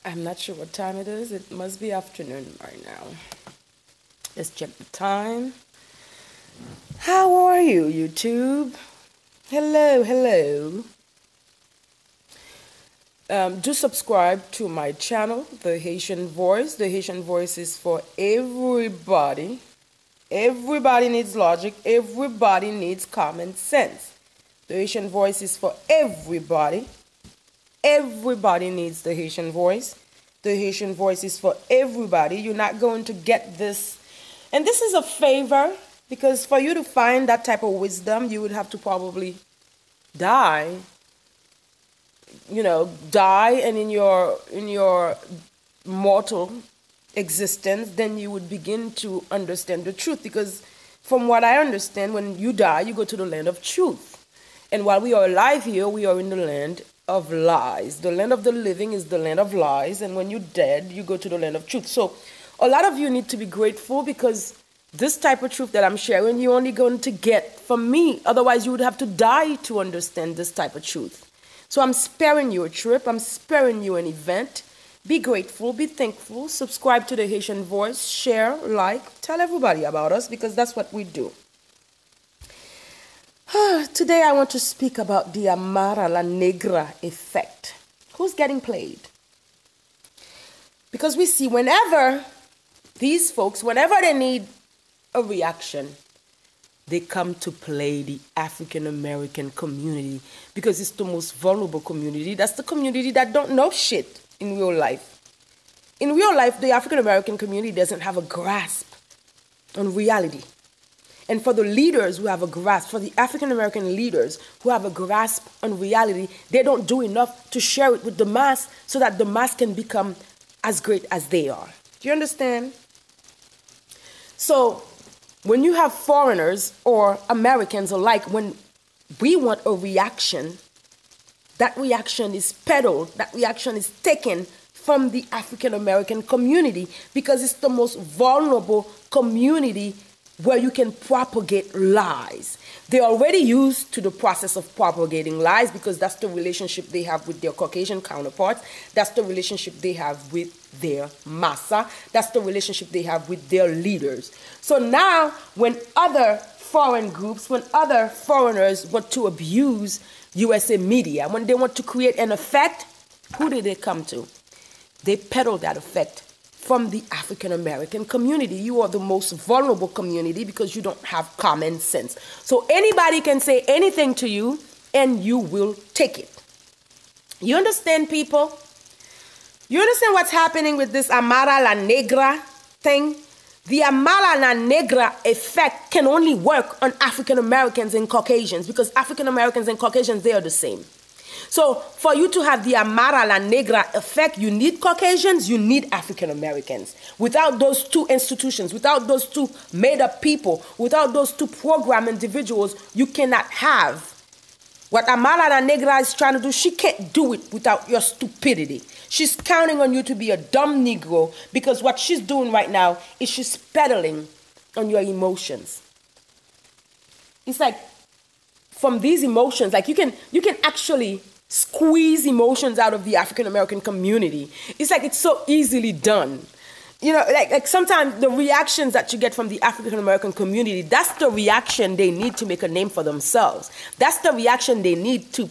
I'm not sure what time it is. It must be afternoon right now. Let's check the time. How are you, YouTube? Hello, hello. Do subscribe to my channel, The Haitian Voice. The Haitian Voice is for everybody. Everybody needs logic. Everybody needs common sense. The Haitian Voice is for everybody. Everybody needs the Haitian Voice. The Haitian Voice is for everybody. You're not going to get this. And this is a favor, because for you to find that type of wisdom, you would have to probably die. Die, and in your mortal existence, then you would begin to understand the truth. Because from what I understand, when you die, you go to the land of truth. And while we are alive here, we are in the land of lies. The land of the living is the land of lies, and when you're dead, you go to the land of truth. So a lot of you need to be grateful, because this type of truth that I'm sharing, you're only going to get from me. Otherwise, you would have to die to understand this type of truth. So I'm sparing you a trip. I'm sparing you an event. Be grateful. Be thankful. Subscribe to the Haitian Voice. Share, like, tell everybody about us, because that's what we do. Today I want to speak about the Amara la Negra effect. Who's getting played? Because we see whenever these folks, whenever they need a reaction, they come to play the African American community, because it's the most vulnerable community. That's the community that don't know shit in real life. In real life, the African American community doesn't have a grasp on reality. And for the leaders who have a grasp, for the African American leaders who have a grasp on reality, they don't do enough to share it with the mass so that the mass can become as great as they are. Do you understand? So when you have foreigners or Americans alike, when we want a reaction, that reaction is peddled, that reaction is taken from the African American community, because it's the most vulnerable community where you can propagate lies. They're already used to the process of propagating lies, because that's the relationship they have with their Caucasian counterparts. That's the relationship they have with their massa. That's the relationship they have with their leaders. So now, when other foreign groups, when other foreigners want to abuse USA media, when they want to create an effect, who do they come to? They peddle that effect from the African American community. You are the most vulnerable community because you don't have common sense. So anybody can say anything to you and you will take it. You understand, people? You understand what's happening with this Amara la Negra thing? The Amara la Negra effect can only work on African Americans and Caucasians, because African Americans and Caucasians, they are the same. So for you to have the Amara la Negra effect, you need Caucasians, you need African Americans. Without those two institutions, without those two made-up people, without those two program individuals, you cannot have what Amara la Negra is trying to do. She can't do it without your stupidity. She's counting on you to be a dumb Negro, because what she's doing right now is she's peddling on your emotions. It's like, from these emotions, like you can actually squeeze emotions out of the African American community. It's like it's so easily done. Like sometimes the reactions that you get from the African American community, that's the reaction they need to make a name for themselves. That's the reaction they need to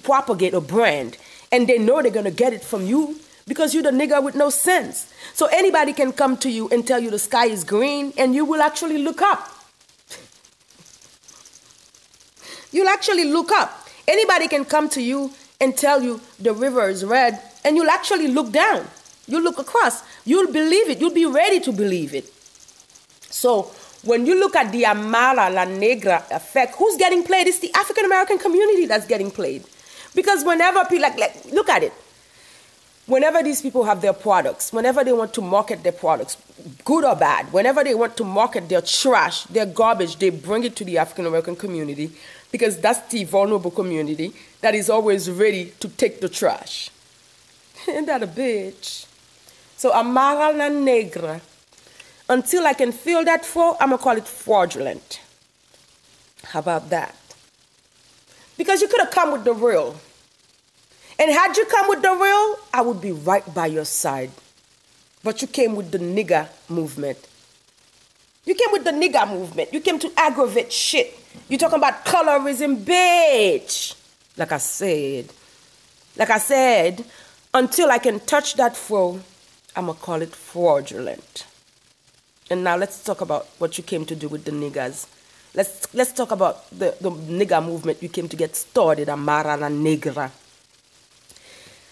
propagate a brand. And they know they're going to get it from you, because you're the nigger with no sense. So anybody can come to you and tell you the sky is green, and you will actually look up. You'll actually look up. Anybody can come to you and tell you the river is red, and you'll actually look down. You'll look across. You'll believe it. You'll be ready to believe it. So when you look at the Amara la Negra effect, who's getting played? It's the African American community that's getting played. Because whenever people, look at it. Whenever these people have their products, whenever they want to market their products, good or bad, whenever they want to market their trash, their garbage, they bring it to the African American community, because that's the vulnerable community that is always ready to take the trash. Ain't that a bitch? So Amara la Negra, until I can feel that flow, I'm going to call it fraudulent. How about that? Because you could have come with the real. And had you come with the real, I would be right by your side. But you came with the nigger movement. You came with the nigger movement. You came to aggravate shit. You talking about colorism, bitch. Like I said, until I can touch that fro, I'm going to call it fraudulent. And now let's talk about what you came to do with the niggers. Let's talk about the nigger movement you came to get started, Amara and Negra.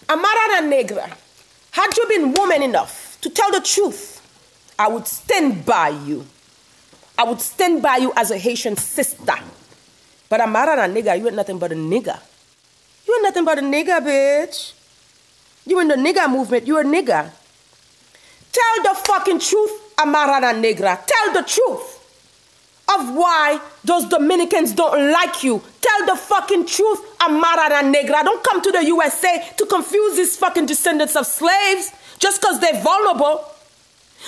Amara and Negra, had you been woman enough to tell the truth, I would stand by you. I would stand by you as a Haitian sister. But Amara and Negra, you ain't nothing but a nigger. You ain't nothing but a nigger, bitch. You in the nigger movement, you a nigger. Tell the fucking truth, Amara and Negra. Tell the truth of why those Dominicans don't like you. Tell the fucking truth, Amara and Negra. Don't come to the USA to confuse these fucking descendants of slaves just because they're vulnerable.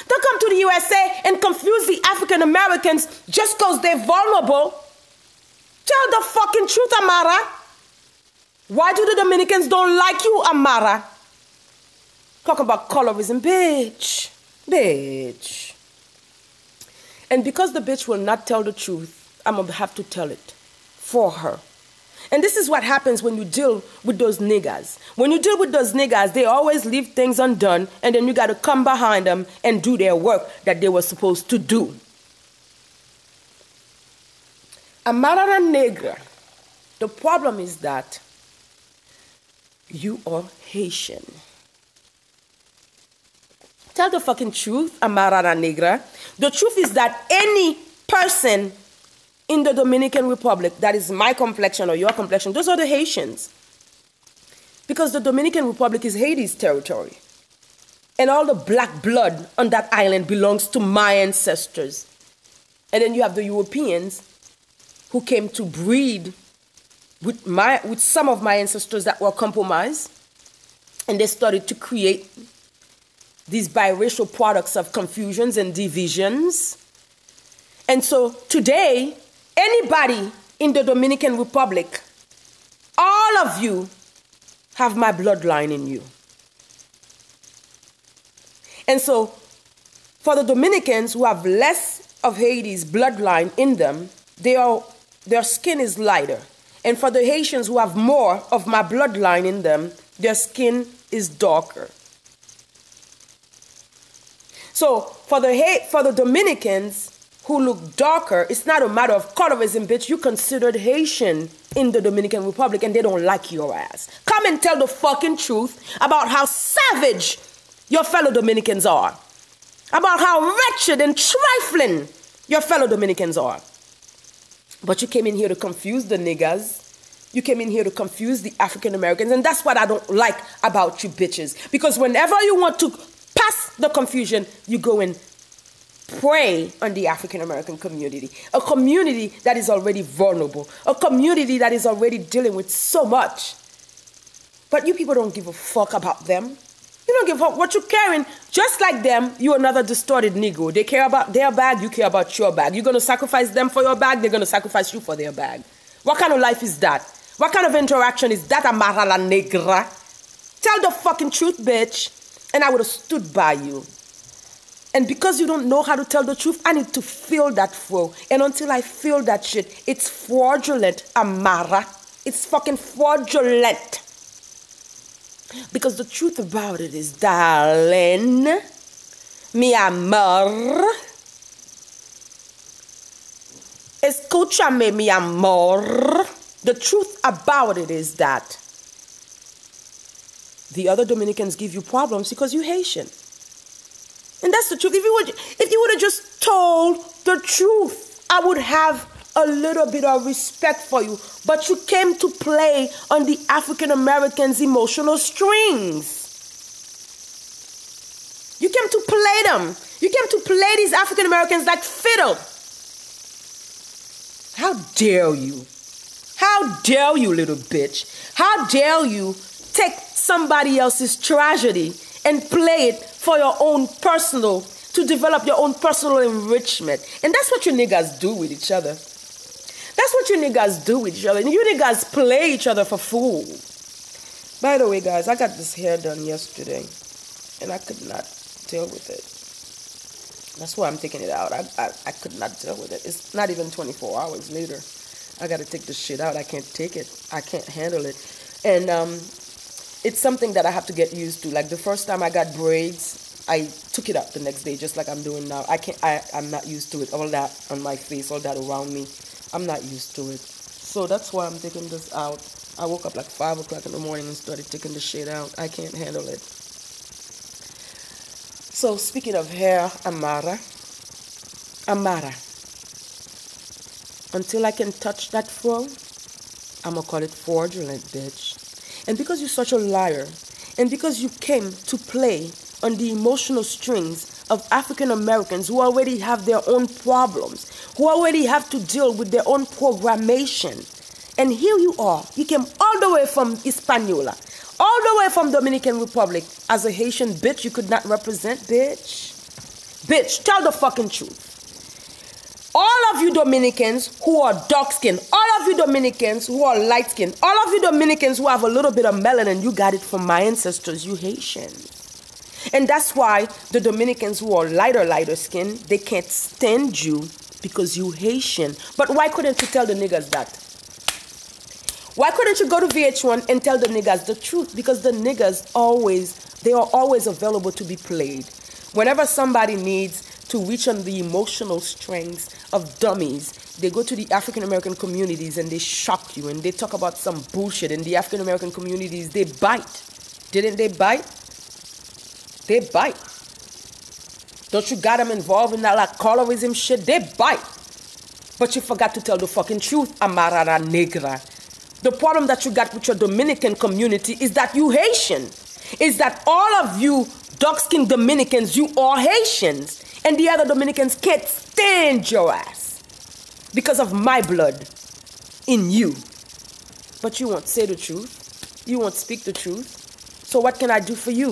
Don't come to the USA and confuse the African Americans just because they're vulnerable. Tell the fucking truth, Amara. Why do the Dominicans don't like you, Amara? Talk about colorism, bitch. Bitch. And because the bitch will not tell the truth, I'm going to have to tell it for her. And this is what happens when you deal with those niggas. When you deal with those niggas, they always leave things undone, and then you got to come behind them and do their work that they were supposed to do. Amara and Negra, the problem is that you are Haitian. Tell the fucking truth, Amara and Negra. The truth is that any person in the Dominican Republic that is my complexion or your complexion, those are the Haitians. Because the Dominican Republic is Haiti's territory. And all the black blood on that island belongs to my ancestors. And then you have the Europeans who came to breed with some of my ancestors that were compromised. And they started to create these biracial products of confusions and divisions. And so today, anybody in the Dominican Republic, all of you have my bloodline in you. And so for the Dominicans who have less of Haiti's bloodline in them, their skin is lighter. And for the Haitians who have more of my bloodline in them, their skin is darker. So for the Dominicans who look darker, it's not a matter of colorism, bitch. You considered Haitian in the Dominican Republic and they don't like your ass. Come and tell the fucking truth about how savage your fellow Dominicans are. About how wretched and trifling your fellow Dominicans are. But you came in here to confuse the niggas. You came in here to confuse the African Americans. And that's what I don't like about you bitches. Because whenever you want to pass the confusion, you go and prey on the African American community. A community that is already vulnerable. A community that is already dealing with so much. But you people don't give a fuck about them. You don't give a fuck what you're carrying. Just like them, you're another distorted Negro. They care about their bag, you care about your bag. You're going to sacrifice them for your bag, they're going to sacrifice you for their bag. What kind of life is that? What kind of interaction is that, Amara la Negra? Tell the fucking truth, bitch. And I would have stood by you. And because you don't know how to tell the truth, I need to feel that flow. And until I feel that shit, it's fraudulent, Amara. It's fucking fraudulent. Because the truth about it is, darling, mi amor, escúchame, mi amor. The truth about it is that the other Dominicans give you problems because you're Haitian. And that's the truth. If you would have just told the truth, I would have a little bit of respect for you. But you came to play on the African Americans' emotional strings. You came to play them. You came to play these African Americans like fiddle. How dare you? How dare you, little bitch? How dare you take somebody else's tragedy and play it for your own personal, to develop your own personal enrichment. And that's what you niggas do with each other. That's what you niggas do with each other. And you niggas play each other for fool. By the way, guys, I got this hair done yesterday, and I could not deal with it. That's why I'm taking it out. I could not deal with it. It's not even 24 hours later. I got to take this shit out. I can't take it. I can't handle it. And it's something that I have to get used to. Like the first time I got braids, I took it out the next day, just like I'm doing now. I'm not used to it. All that on my face, all that around me, I'm not used to it. So that's why I'm taking this out. I woke up like 5 o'clock in the morning and started taking the shit out. I can't handle it. So speaking of hair, Amara, until I can touch that fro, I'm gonna call it fraudulent, bitch. And because you're such a liar, and because you came to play on the emotional strings of African Americans who already have their own problems, who already have to deal with their own programmation, and here you are, you came all the way from Hispaniola, all the way from Dominican Republic. As a Haitian bitch, you could not represent, bitch. Bitch, tell the fucking truth. All of you Dominicans who are dark-skinned, all of you Dominicans who are light-skinned, all of you Dominicans who have a little bit of melanin, you got it from my ancestors, you Haitians. And that's why the Dominicans who are lighter skin, they can't stand you because you Haitian. But why couldn't you tell the niggas that? Why couldn't you go to VH1 and tell the niggas the truth? Because the niggas they are always available to be played. Whenever somebody needs to reach on the emotional strings of dummies, they go to the African American communities and they shock you and they talk about some bullshit. In the African American communities, they bite. Didn't they bite? They bite. Don't you got them involved in that like colorism shit? They bite. But you forgot to tell the fucking truth, Amara Negra. The problem that you got with your Dominican community is that you Haitian. Is that all of you dark-skinned Dominicans, you are Haitians. And the other Dominicans can't stand your ass because of my blood in you. But you won't say the truth. You won't speak the truth. So what can I do for you?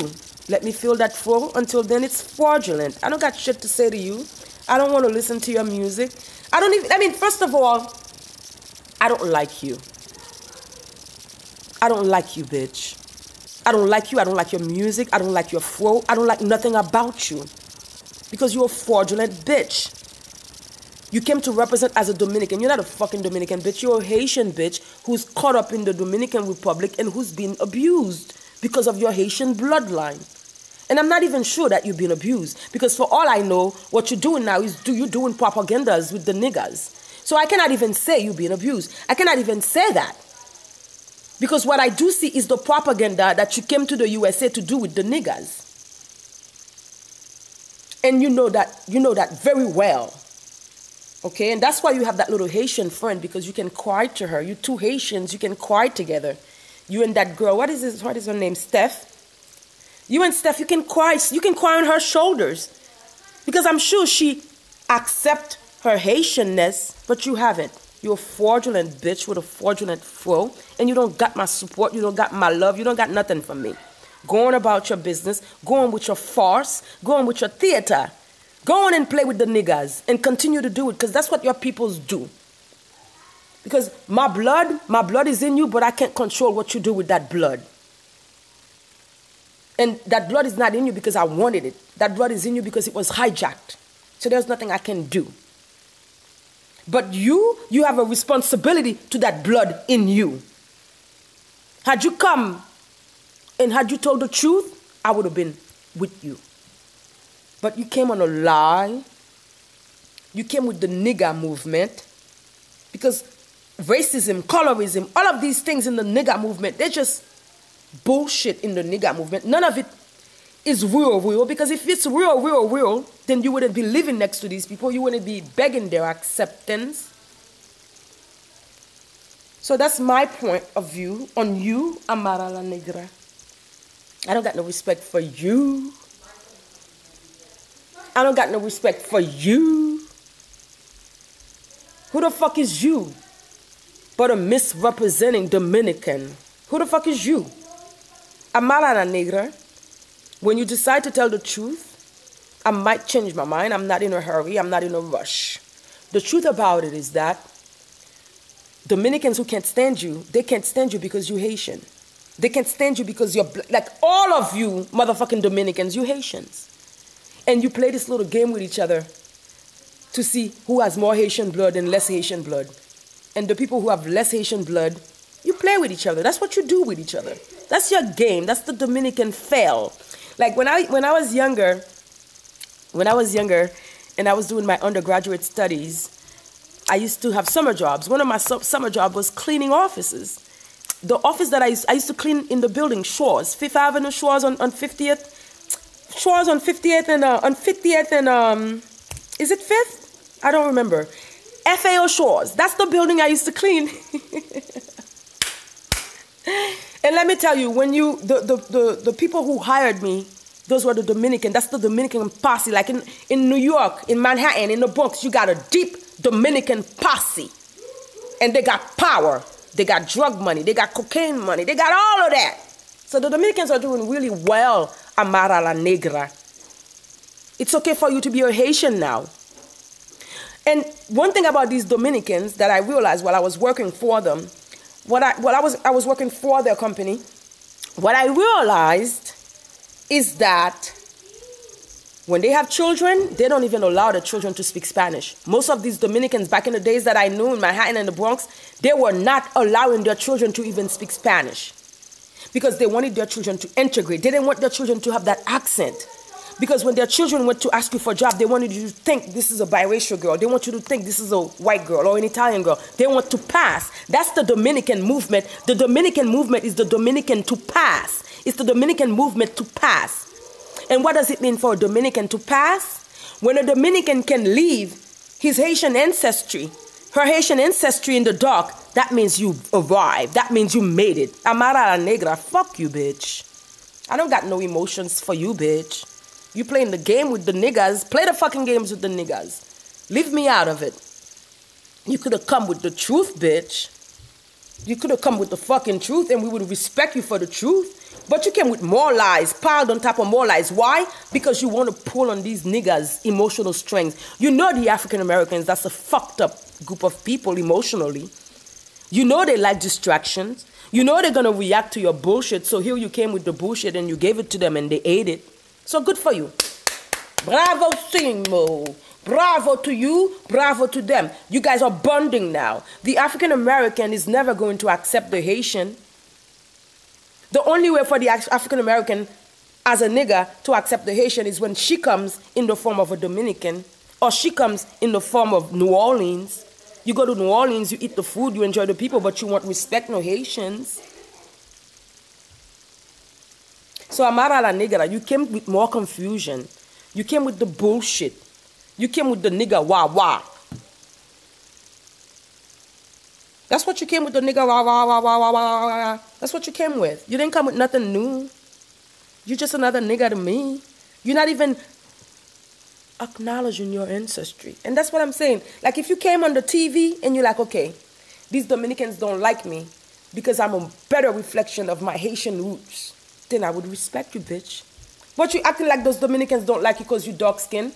Let me feel that flow. Until then, it's fraudulent. I don't got shit to say to you. I don't want to listen to your music. First of all, I don't like you. I don't like you, bitch. I don't like you. I don't like your music. I don't like your flow. I don't like nothing about you. Because you're a fraudulent bitch. You came to represent as a Dominican. You're not a fucking Dominican bitch. You're a Haitian bitch who's caught up in the Dominican Republic and who's been abused because of your Haitian bloodline. And I'm not even sure that you've been abused. Because for all I know, what you're doing now is you're doing propagandas with the niggas. So I cannot even say you've been abused. I cannot even say that. Because what I do see is the propaganda that you came to the USA to do with the niggas. And you know that very well. Okay? And that's why you have that little Haitian friend, because you can cry to her. You two Haitians, you can cry together. You and that girl, what is her name? Steph? You and Steph, you can cry on her shoulders. Because I'm sure she accepts her Haitianness, but you haven't. You're a fraudulent bitch with a fraudulent flow, and you don't got my support, you don't got my love, you don't got nothing from me. Go on about your business, go on with your farce, go on with your theater. Go on and play with the niggas and continue to do it, because that's what your peoples do. Because my blood is in you, but I can't control what you do with that blood. And that blood is not in you because I wanted it. That blood is in you because it was hijacked. So there's nothing I can do. But you have a responsibility to that blood in you. Had you come and had you told the truth, I would have been with you. But you came on a lie. You came with the nigger movement. Because racism, colorism, all of these things in the nigger movement, they're just bullshit in the nigger movement. None of it is real, because if it's real, then you wouldn't be living next to these people. You wouldn't be begging their acceptance. So that's my point of view on you, Amara la Negra. I don't got no respect for you. I don't got no respect for you. Who the fuck is you but a misrepresenting Dominican? Who the fuck is you? Amara la Negra. When you decide to tell the truth, I might change my mind. I'm not in a hurry. I'm not in a rush. The truth about it is that Dominicans who can't stand you, they can't stand you because you're Haitian. They can't stand you because you're like all of you motherfucking Dominicans, you Haitians. And you play this little game with each other to see who has more Haitian blood and less Haitian blood. And the people who have less Haitian blood, you play with each other. That's what you do with each other. That's your game. That's the Dominican fail. Like when I was younger and I was doing my undergraduate studies, I used to have summer jobs. One of my summer jobs was cleaning offices. The office that I used to clean in the building, Shores, Fifth Avenue, Shores on 50th, Shores on 50th and on 50th and is it 5th? I don't remember. FAO Shores. That's the building I used to clean. And let me tell you, when the people who hired me, those were the Dominican. That's the Dominican posse. Like in New York, in Manhattan, in the Bronx, you got a deep Dominican posse. And they got power. They got drug money. They got cocaine money. They got all of that. So the Dominicans are doing really well, Amara la Negra. It's okay for you to be a Haitian now. And one thing about these Dominicans that I realized while I was working for them, I was working for their company, what I realized is that when they have children, they don't even allow the children to speak Spanish. Most of these Dominicans back in the days that I knew in Manhattan and the Bronx, they were not allowing their children to even speak Spanish because they wanted their children to integrate. They didn't want their children to have that accent. Because when their children went to ask you for a job, they wanted you to think this is a biracial girl. They want you to think this is a white girl or an Italian girl. They want to pass. That's the Dominican movement. The Dominican movement is the Dominican to pass. It's the Dominican movement to pass. And what does it mean for a Dominican to pass? When a Dominican can leave his Haitian ancestry, her Haitian ancestry in the dark, that means you arrived. That means you made it. Amara la Negra, fuck you, bitch. I don't got no emotions for you, bitch. You playing the game with the niggas. Play the fucking games with the niggas. Leave me out of it. You could have come with the truth, bitch. You could have come with the fucking truth and we would respect you for the truth. But you came with more lies, piled on top of more lies. Why? Because you want to pull on these niggas' emotional strength. You know the African Americans, that's a fucked up group of people emotionally. You know they like distractions. You know they're going to react to your bullshit. So here you came with the bullshit and you gave it to them and they ate it. So good for you. Bravo, Simo. Bravo to you. Bravo to them. You guys are bonding now. The African American is never going to accept the Haitian. The only way for the African American as a nigger to accept the Haitian is when she comes in the form of a Dominican or she comes in the form of New Orleans. You go to New Orleans, you eat the food, you enjoy the people, but you won't respect no Haitians. So Amara la Negra, you came with more confusion. You came with the bullshit. You came with the nigga wah wah. That's what you came with, the nigga wah wah wah wah wah wah wah. That's what you came with. You didn't come with nothing new. You're just another nigga to me. You're not even acknowledging your ancestry. And that's what I'm saying. Like if you came on the TV and you're like, okay, these Dominicans don't like me because I'm a better reflection of my Haitian roots, then I would respect you, bitch. But you acting like those Dominicans don't like you because you dark skin.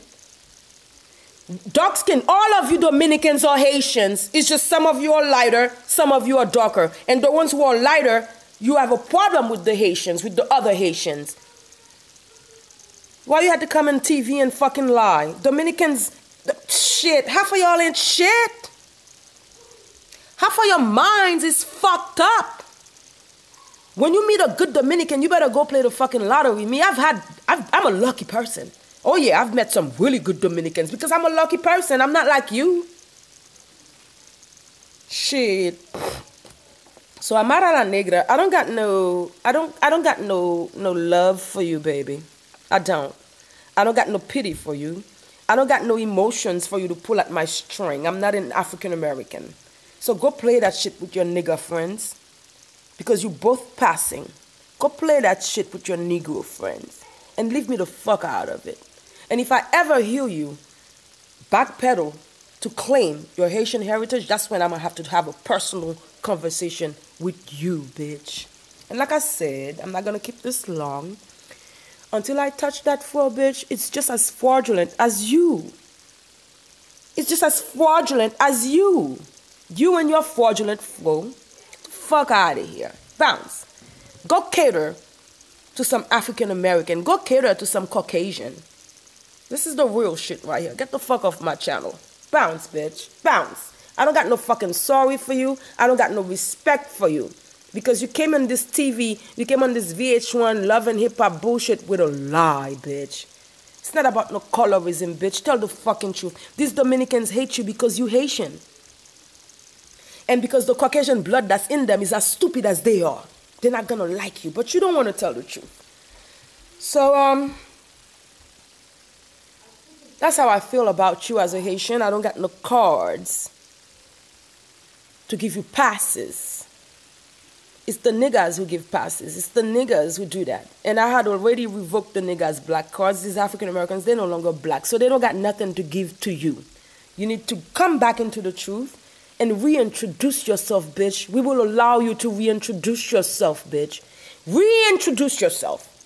Dark skin, all of you Dominicans or Haitians, it's just some of you are lighter, some of you are darker. And the ones who are lighter, you have a problem with the Haitians, with the other Haitians. Why you had to come on TV and fucking lie? Dominicans, shit, half of y'all ain't shit. Half of your minds is fucked up. When you meet a good Dominican, you better go play the fucking lottery. Me, I'm a lucky person. Oh yeah, I've met some really good Dominicans because I'm a lucky person. I'm not like you. Shit. So Amara la Negra, I don't got no love for you, baby. I don't got no pity for you. I don't got no emotions for you to pull at my string. I'm not an African American. So go play that shit with your nigger friends. Because you both passing. Go play that shit with your Negro friends. And leave me the fuck out of it. And if I ever hear you backpedal to claim your Haitian heritage, that's when I'm going to have a personal conversation with you, bitch. And like I said, I'm not going to keep this long. Until I touch that floor, bitch, it's just as fraudulent as you. It's just as fraudulent as you. You and your fraudulent flow. Fuck out of here. Bounce. Go cater to some African American. Go cater to some Caucasian. This is the real shit right here. Get the fuck off my channel. Bounce, bitch. Bounce. I don't got no fucking sorry for you. I don't got no respect for you. Because you came on this TV, you came on this VH1 love and hip hop bullshit with a lie, bitch. It's not about no colorism, bitch. Tell the fucking truth. These Dominicans hate you because you Haitian. And because the Caucasian blood that's in them is as stupid as they are. They're not gonna like you, but you don't want to tell the truth. So, that's how I feel about you as a Haitian. I don't got no cards to give you passes. It's the niggas who give passes. It's the niggas who do that. And I had already revoked the niggas' black cards. These African Americans, they're no longer black. So they don't got nothing to give to you. You need to come back into the truth and reintroduce yourself, bitch. We will allow you to reintroduce yourself, bitch. Reintroduce yourself.